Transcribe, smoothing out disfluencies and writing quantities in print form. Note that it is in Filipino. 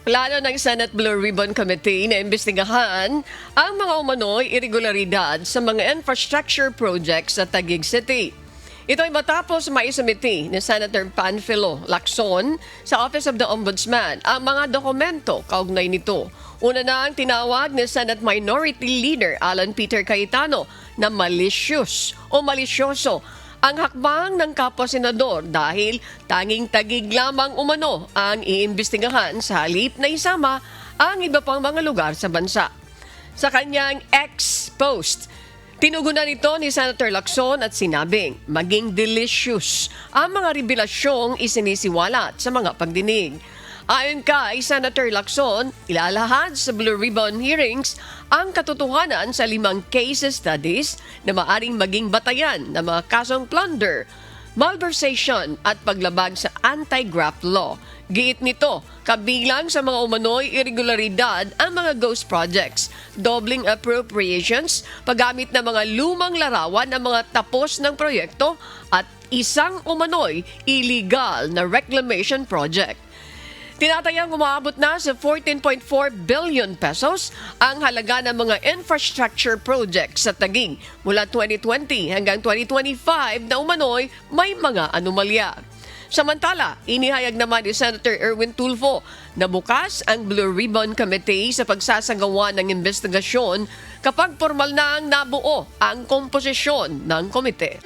Plano ng Senate Blue Ribbon Committee na imbestigahan ang mga umano'y irregularidad sa mga infrastructure projects sa Taguig City. Ito ay matapos maisumiti ni Senator Panfilo Lacson sa Office of the Ombudsman ang mga dokumento kaugnay nito. Una na ang tinawag ni Senate Minority Leader Alan Peter Cayetano na malicious o malisyoso ang hakbang ng kapwa-senador dahil tanging Taguig lamang umano ang iimbestigahan sa halip na isama ang iba pang mga lugar sa bansa. Sa kanyang ex-post, tinugunan ito ni Senator Lacson at sinabing maging delicious ang mga revelasyong isinisiwalat sa mga pagdinig. Ayon kay Senator Lacson, ilalahad sa Blue Ribbon hearings ang katotohanan sa 5 case studies na maaring maging batayan ng mga kasong plunder, malversation at paglabag sa anti-graft law. Giit nito, kabilang sa mga umano'y irregularidad ang mga ghost projects, doubling appropriations, paggamit ng mga lumang larawan ng mga tapos ng proyekto at isang umano'y illegal na reclamation project. Tinatayang umaabot na sa 14.4 billion pesos ang halaga ng mga infrastructure projects sa Taguig mula 2020 hanggang 2025 na umano'y may mga anomalya. Samantala, inihayag naman ni Senator Erwin Tulfo na bukas ang Blue Ribbon Committee sa pagsasagawa ng investigasyon kapag formal na ang nabuo ang komposisyon ng komite.